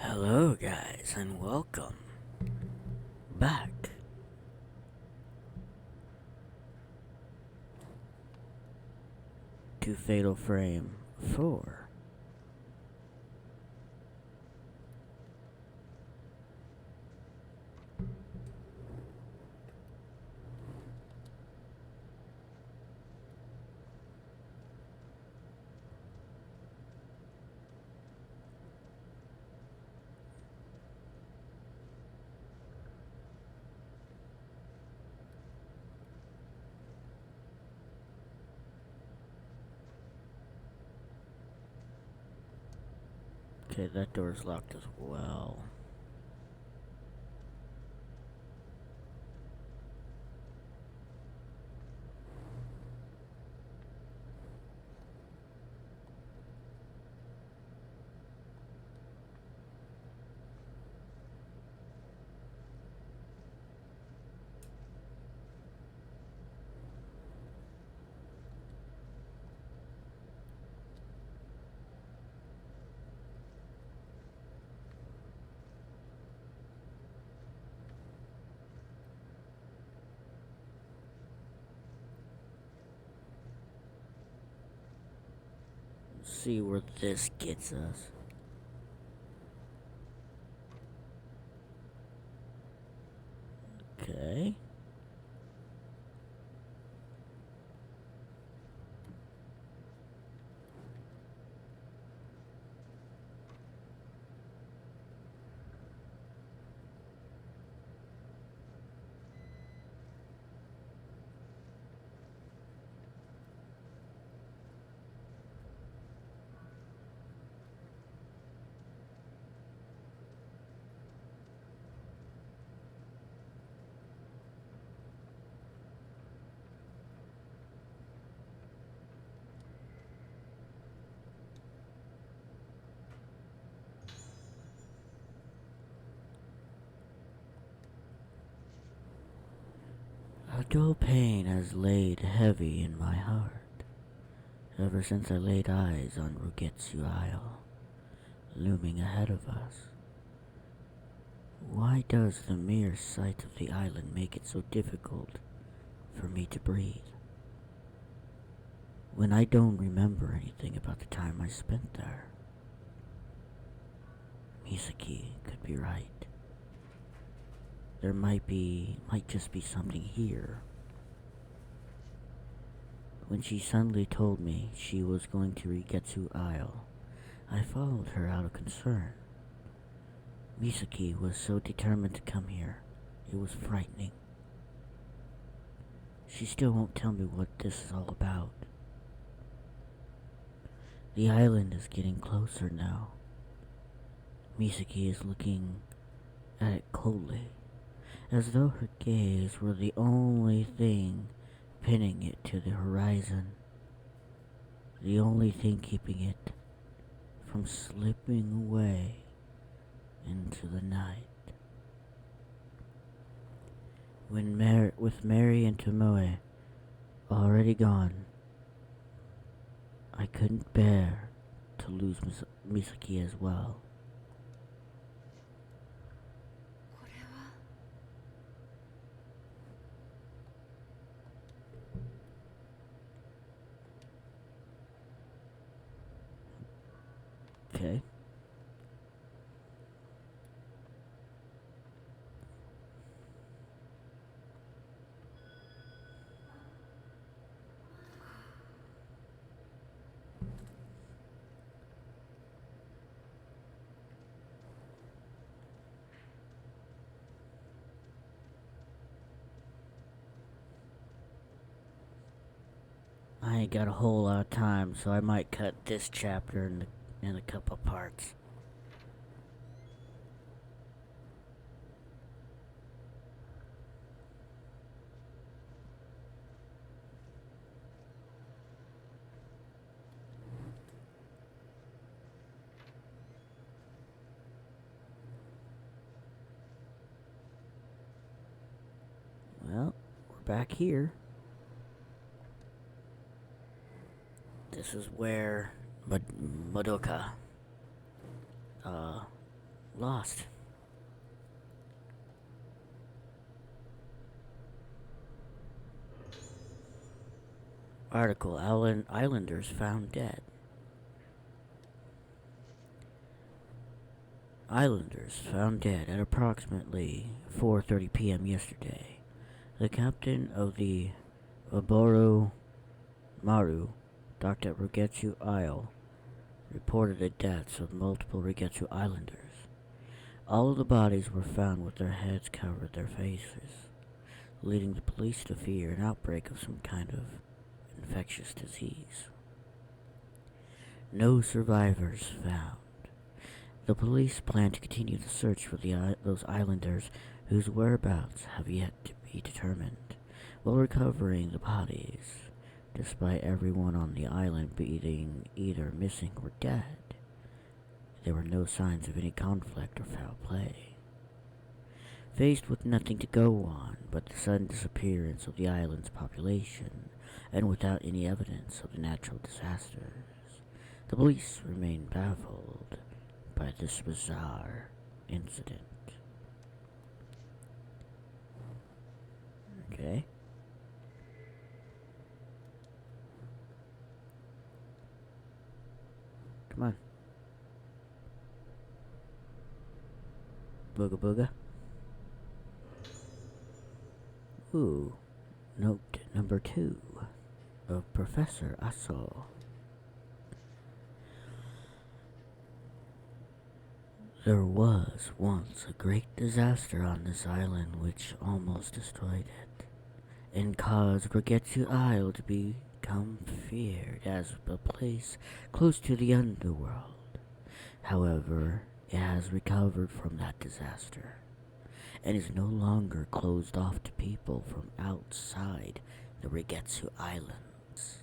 Hello, guys, and welcome back to Fatal Frame 4. Okay, that door's locked as well. Let's see where this gets us. Okay. A dull pain has laid heavy in my heart ever since I laid eyes on Rugetsu Isle, looming ahead of us. Why does the mere sight of the island make it so difficult for me to breathe? When I don't remember anything about the time I spent there. Misaki could be right. There might just be something here. When she suddenly told me she was going to Rigetsu Isle, I followed her out of concern. Misaki was so determined to come here, it was frightening. She still won't tell me what this is all about. The island is getting closer now. Misaki is looking at it coldly, as though her gaze were the only thing pinning it to the horizon, the only thing keeping it from slipping away into the night. With Mary and Tomoe already gone, I couldn't bear to lose Misaki as well. Okay. I ain't got a whole lot of time, so I might cut this chapter in a couple parts. Well, we're back here. This is where Madoka Lost. Article: Islanders found dead. Islanders found dead at approximately 4:30 p.m. yesterday. The captain of the Oboro Maru, docked at Rugetsu Isle, reported the deaths of multiple Rugetsu Islanders. All of the bodies were found with their heads covered their faces, leading the police to fear an outbreak of some kind of infectious disease. No survivors found. The police plan to continue the search for those islanders whose whereabouts have yet to be determined, while recovering the bodies, despite everyone on the island being either missing or dead. There were no signs of any conflict or foul play. Faced with nothing to go on but the sudden disappearance of the island's population, and without any evidence of the natural disasters, the police remain baffled by this bizarre incident. Okay. Come on. Booga booga. Ooh. Note number 2 of Professor Aso. There was once a great disaster on this island which almost destroyed it, and caused Rugetsu Isle to become feared as a place close to the underworld. However, it has recovered from that disaster, and is no longer closed off to people from outside the Rugetsu Islands.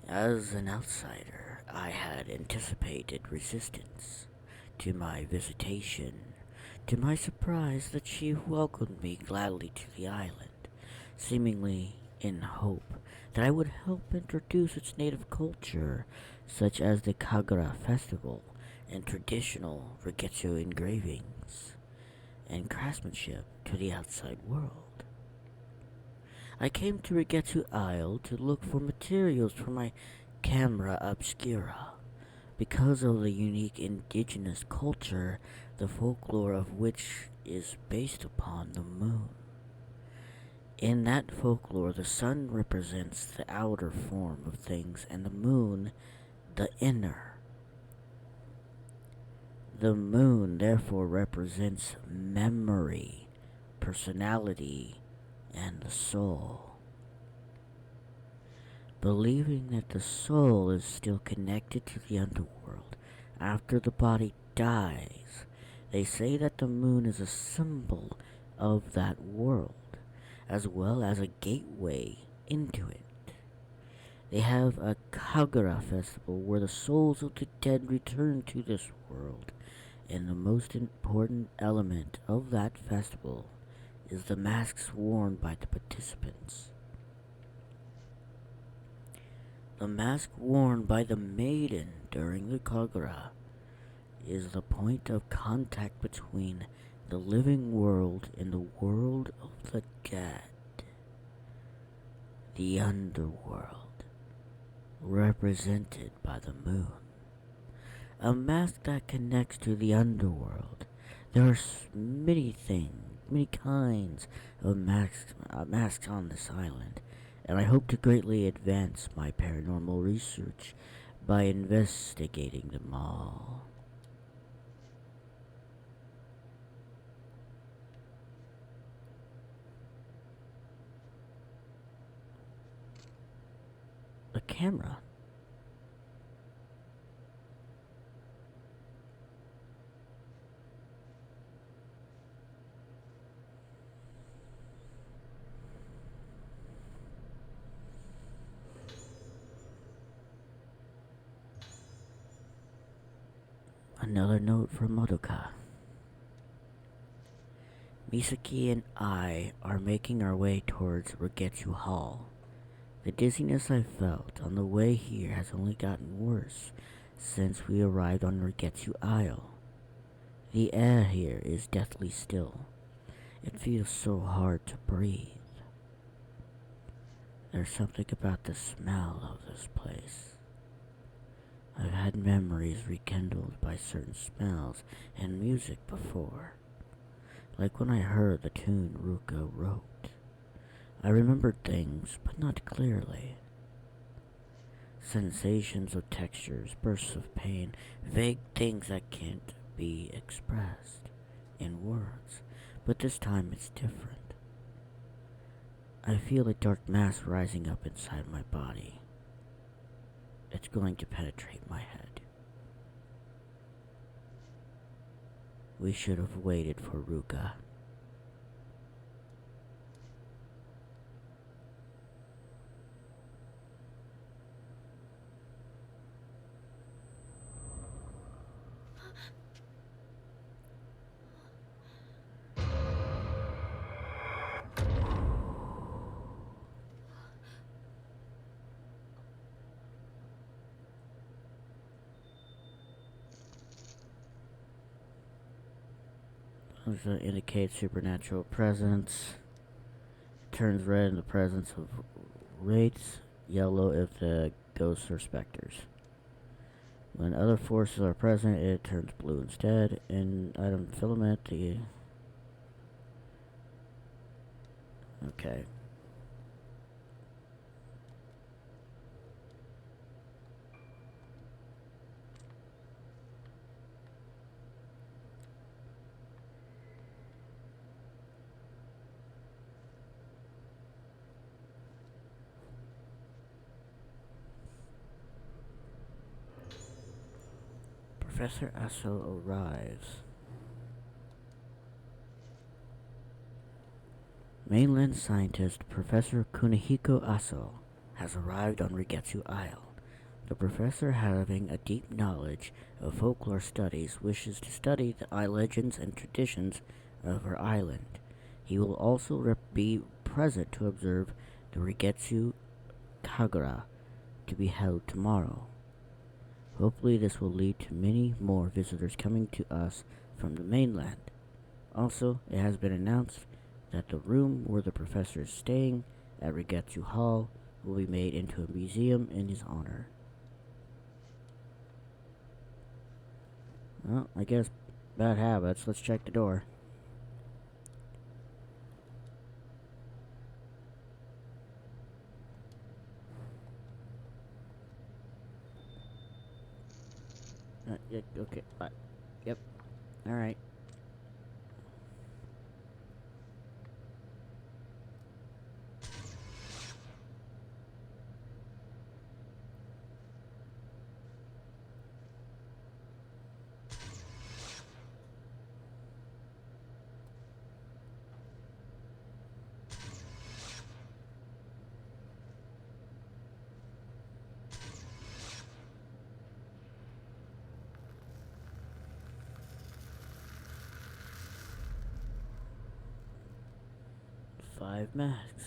As an outsider, I had anticipated resistance to my visitation. To my surprise, the chief welcomed me gladly to the island, seemingly in hope that I would help introduce its native culture, such as the Kagura festival and traditional Rugetsu engravings and craftsmanship, to the outside world. I came to Rugetsu Isle to look for materials for my camera obscura, because of the unique indigenous culture, the folklore of which is based upon the moon. In that folklore, the sun represents the outer form of things and the moon the inner. The moon therefore represents memory, personality, and the soul. Believing that the soul is still connected to the underworld after the body dies, they say that the moon is a symbol of that world, as well as a gateway into it. They have a Kagura festival where the souls of the dead return to this world, and the most important element of that festival is the masks worn by the participants. The mask worn by the maiden during the Kagura is the point of contact between the living world and the world of the dead. The underworld, represented by the moon. A mask that connects to the underworld. There are many kinds of masks on this island, and I hope to greatly advance my paranormal research by investigating them all. The camera. Another note from Madoka. Misaki and I are making our way towards Rugetsu Hall. The dizziness I felt on the way here has only gotten worse since we arrived on Rigetsu Isle. The air here is deathly still. It feels so hard to breathe. There's something about the smell of this place. I've had memories rekindled by certain smells and music before, like when I heard the tune Ruka wrote. I remembered things, but not clearly. Sensations of textures, bursts of pain, vague things that can't be expressed in words, but this time it's different. I feel a dark mass rising up inside my body. It's going to penetrate my head. We should have waited for Ruka. That indicates supernatural presence. Turns red in the presence of wraiths, yellow if the ghosts are specters. When other forces are present, it turns blue instead. In item filament, the... Okay. Professor Aso arrives. Mainland scientist Professor Kunihiko Aso has arrived on Rigetsu Isle. The professor, having a deep knowledge of folklore studies, wishes to study the legends and traditions of her island. He will also be present to observe the Rigetsu Kagura to be held tomorrow. Hopefully this will lead to many more visitors coming to us from the mainland. Also, it has been announced that the room where the professor is staying at Rigetsu Hall will be made into a museum in his honor. Well, I guess bad habits. Let's check the door. Yeah, okay. Yep. Alright. Five masks.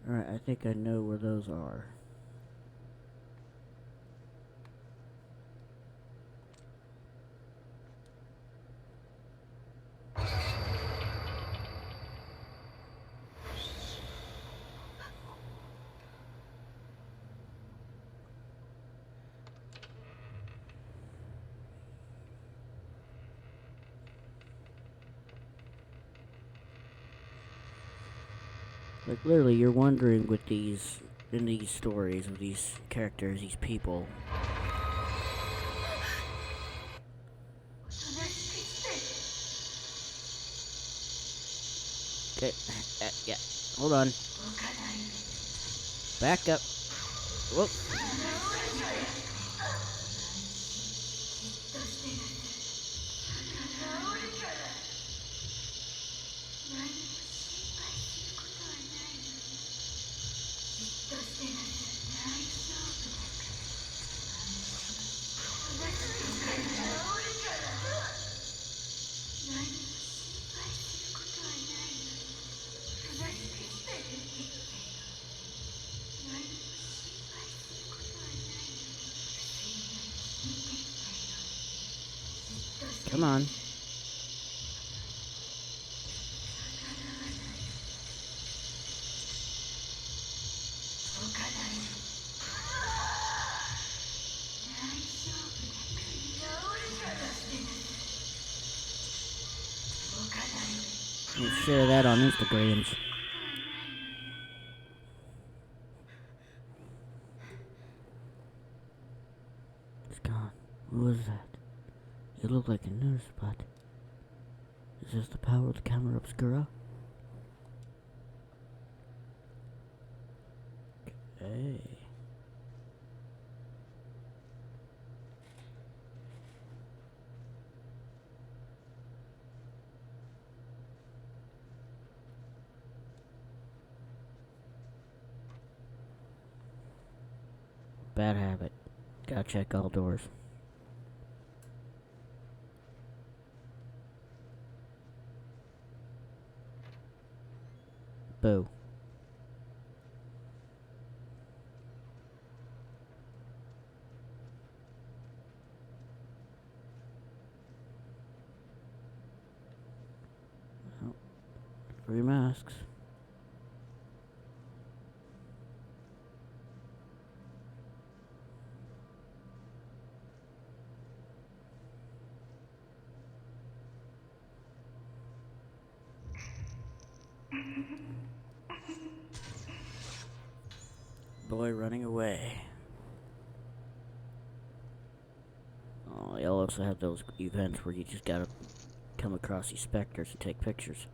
Alright, I think I know where those are. Like, literally, you're wondering with these, in these stories of these characters, these people. Okay, yeah, hold on. Back up. Whoop. Come on. You share that on Instagrams. It's gone. What was that? It looked like a nurse, but is this the power of the camera obscura? Hey. Bad habit. Gotta check all doors. Boo. Oh, 3 masks. Boy running away. Oh, they also have those events where you just gotta come across these specters and take pictures.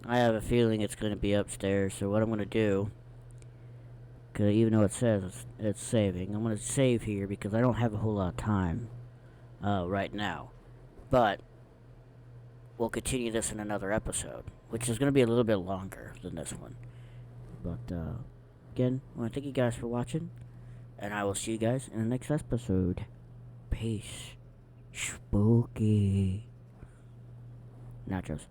I have a feeling it's gonna be upstairs, so what I'm gonna do, cause even though it says it's saving, I'm gonna save here because I don't have a whole lot of time right now. But we'll continue this in another episode, which is gonna be a little bit longer than this one. But again, I want to thank you guys for watching, and I will see you guys in the next episode. Peace. Spooky. Nachos.